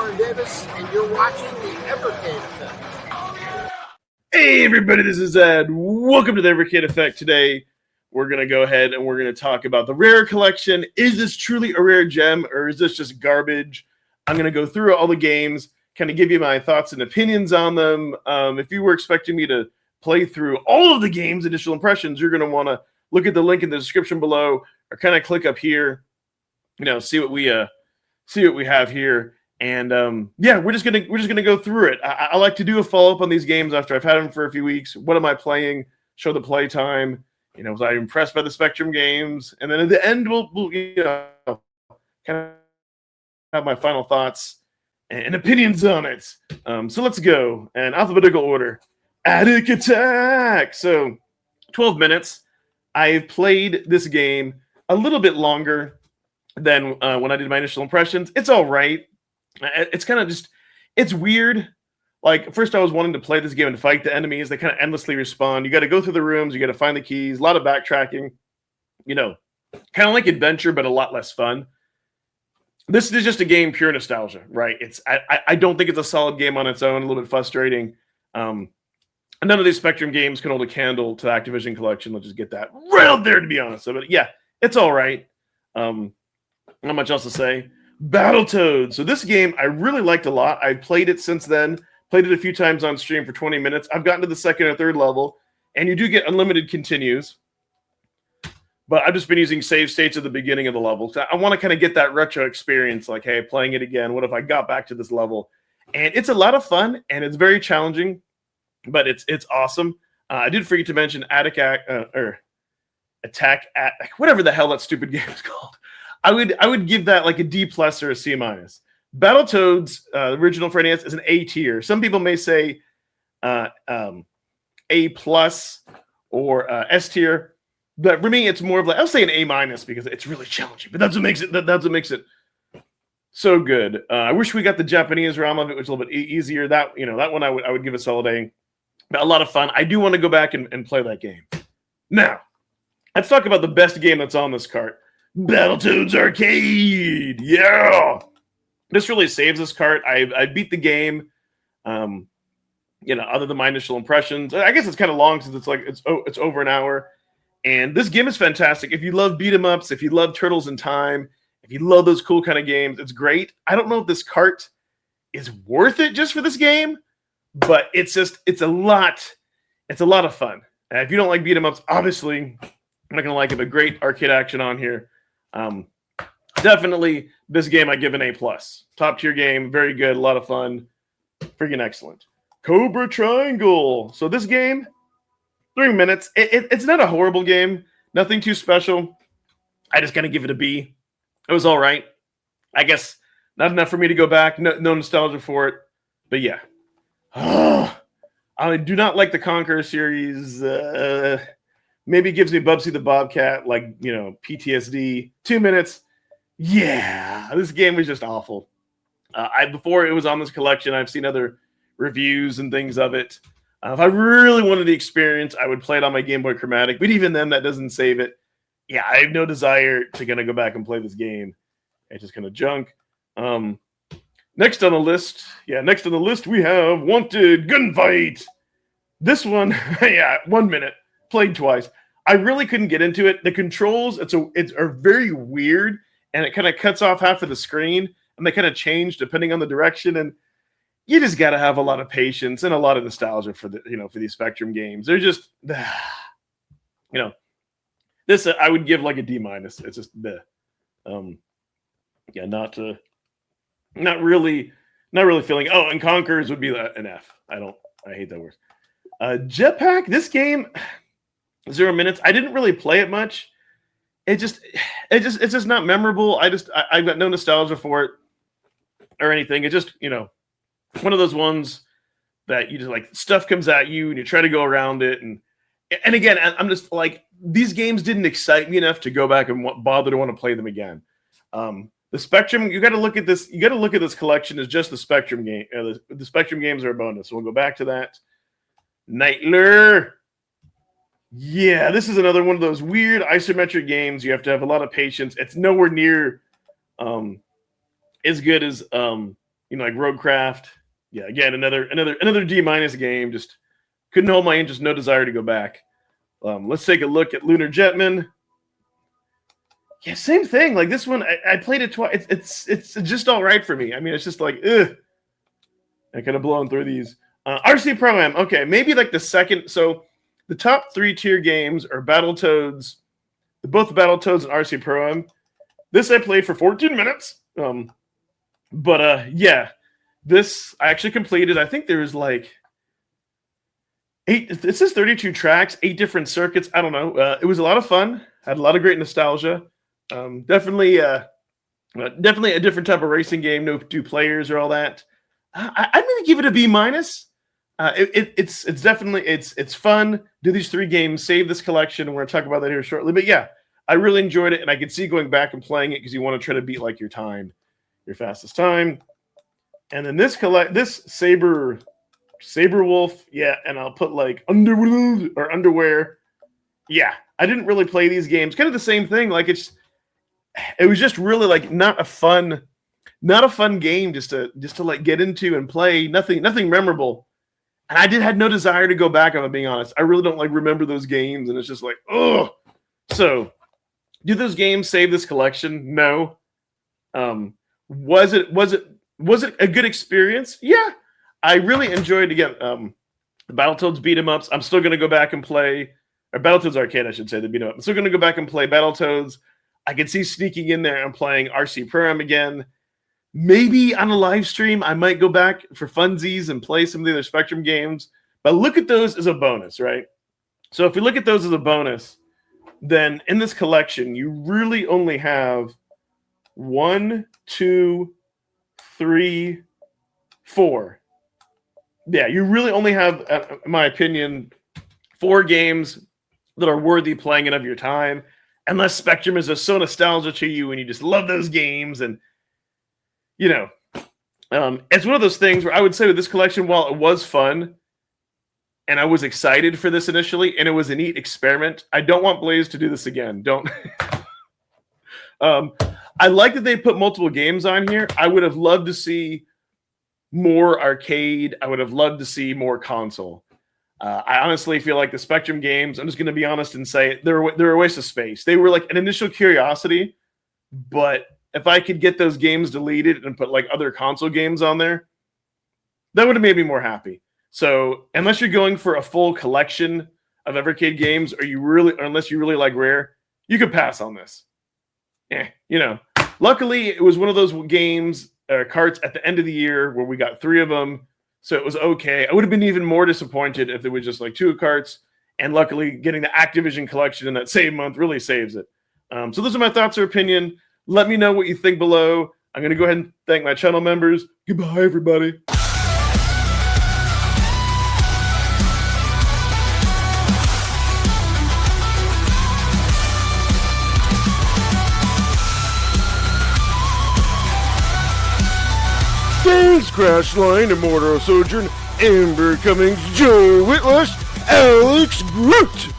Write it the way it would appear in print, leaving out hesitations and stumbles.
Warren Davis, and you're watching the Evercade Effect. Hey everybody, this is Ed. Welcome to the Evercade Effect. Today, we're going to go ahead and we're going to talk about the rare collection. Is this truly a rare gem, or is this just garbage? I'm going to go through all the games, kind of give you my thoughts and opinions on them. If you were expecting me to play through all of the games' initial impressions, you're going to want to look at the link in the description below, or kind of click up here, see what we have here. And yeah, we're just gonna go through it. I like to do a follow up on these games after I've had them for a few weeks. What am I playing? Show the play time. Was I impressed by the Spectrum games? And then at the end, we'll kind of have my final thoughts and opinions on it. So let's go. And alphabetical order. Atic Atac. So 12 minutes. I've played this game a little bit longer than when I did my initial impressions. It's all right. It's kind of just, it's weird. Like, first I was wanting to play this game and fight the enemies. They kind of endlessly respawn. You got to go through the rooms. You got to find the keys. A lot of backtracking. Kind of like adventure, but a lot less fun. This is just a game, pure nostalgia, right? I don't think it's a solid game on its own. A little bit frustrating. None of these Spectrum games can hold a candle to the Activision collection. Let's just get that right out there, to be honest. But yeah, it's all right. Not much else to say. Battletoads. So this game I really liked a lot. I've played it since then. Played it a few times on stream for 20 minutes. I've gotten to the second or third level, and you do get unlimited continues. But I've just been using save states at the beginning of the level. So I want to kind of get that retro experience, like, hey, playing it again. What if I got back to this level? And it's a lot of fun, and it's very challenging, but it's awesome. I did forget to mention Atic Atac, whatever the hell that stupid game is called. I would give that like a D+ or a C-. Battletoads, original for NES, is an A tier. Some people may say A+ or S tier, but for me, it's more of like, I'll say an A- because it's really challenging. But that's what makes it so good. I wish we got the Japanese ROM of it, which is a little bit easier. That one I would give a solid A. But a lot of fun. I do want to go back and play that game. Now, let's talk about the best game that's on this cart. Battletoads Arcade. Yeah. This really saves this cart. I beat the game. Other than my initial impressions. I guess it's kind of long since it's over an hour. And this game is fantastic. If you love beat 'em ups, if you love Turtles in Time, if you love those cool kind of games, it's great. I don't know if this cart is worth it just for this game, but it's a lot of fun. If you don't like beat 'em ups, obviously I'm not gonna like it, but great arcade action on here. Definitely this game I give an A+. Top tier game, very good, a lot of fun, freaking excellent. Cobra Triangle. So this game, 3 minutes. It's not a horrible game, nothing too special. I just gotta give it a B. It was all right. I guess not enough for me to go back. No nostalgia for it, but yeah. I do not like the Conqueror series. Maybe gives me Bubsy the Bobcat, like, PTSD. 2 minutes. Yeah, this game was just awful. Before it was on this collection, I've seen other reviews and things of it. If I really wanted the experience, I would play it on my Game Boy Chromatic. But even then, that doesn't save it. Yeah, I have no desire to kind of go back and play this game. It's just kind of junk. Next on the list, we have Wanted Gunfight. This one, yeah, 1 minute. Played twice. I really couldn't get into it. The controls, are very weird, and it kind of cuts off half of the screen, and they kind of change depending on the direction. And you just got to have a lot of patience and a lot of nostalgia for for these Spectrum games. They're just, this I would give like a D-. It's just yeah, not really feeling. Oh, and Conquerors would be an F. I hate that word. Jetpack. This game. 0 minutes. I didn't really play it much. It's just not memorable. I've got no nostalgia for it or anything. It's just, one of those ones that you just like, stuff comes at you and you try to go around it. And again, I'm just like, these games didn't excite me enough to go back and bother to want to play them again. The Spectrum, you got to look at this. You got to look at this collection as just the Spectrum game. The Spectrum games are a bonus. So we'll go back to that. Nightler. Yeah, this is another one of those weird isometric games. You have to have a lot of patience. It's nowhere near as good as you know, like Roguecraft. Yeah, again, another D- game. Just couldn't hold my interest, no desire to go back. Let's take a look at Lunar Jetman. Yeah, same thing. Like this one, I played it twice. It's just all right for me. I mean, it's just like, ugh. I kind of blown through these. RC Pro-Am. Okay, maybe like the second. So the top 3 tier games are Battletoads, both Battletoads and RC Pro-Am. This I played for 14 minutes. Yeah, this I actually completed. I think there's like 8. It says 32 tracks, 8 different circuits. I don't know. It was a lot of fun. Had a lot of great nostalgia. Definitely a different type of racing game. No 2 players or all that. I'm going to give it a B-. It's definitely it's fun. Do these 3 games, save this collection, and we're going to talk about that here shortly. But yeah, I really enjoyed it, and I could see going back and playing it because you want to try to beat like your fastest time. And then this Saber Wolf, yeah, and I'll put like Underwear. Yeah, I didn't really play these games. Kind of the same thing. Like it was just really like not a fun game just to like get into and play. Nothing memorable. And I had no desire to go back, if I'm being honest. I really don't like remember those games, and it's just like, oh. So, do those games save this collection? No. Was it a good experience? Yeah. I really enjoyed, again, Battletoads beat 'em ups. I'm still going to go back and play, or Battletoads Arcade, I should say, the beat 'em up. I'm still going to go back and play Battletoads. I can see sneaking in there and playing RC Pro-Am again. Maybe on a live stream, I might go back for funsies and play some of the other Spectrum games. But look at those as a bonus, right? So if we look at those as a bonus, then in this collection, you really only have 1, 2, 3, 4. Yeah, you really only have, in my opinion, 4 games that are worthy playing and of your time, unless Spectrum is just so nostalgic to you and you just love those games. And, you know, it's one of those things where I would say with this collection, while it was fun and I was excited for this initially and it was a neat experiment, I don't want Blaze to do this again. Don't. I like that they put multiple games on here. I would have loved to see more arcade. I would have loved to see more console. I honestly feel like the Spectrum games, I'm just going to be honest and say they're a waste of space. They were like an initial curiosity, but if I could get those games deleted and put like other console games on there, that would have made me more happy. So unless you're going for a full collection of Evercade games, or unless you really like Rare, you could pass on this. You know, luckily it was one of those games, carts at the end of the year where we got 3 of them. So it was okay. I would have been even more disappointed if there was just like 2 carts. And luckily getting the Activision collection in that same month really saves it. So those are my thoughts or opinion. Let me know what you think below. I'm going to go ahead and thank my channel members. Goodbye, everybody. Thanks, Crashline, Immortal Sojourn, Amber Cummings, Joe Whitlush, Alex Groot.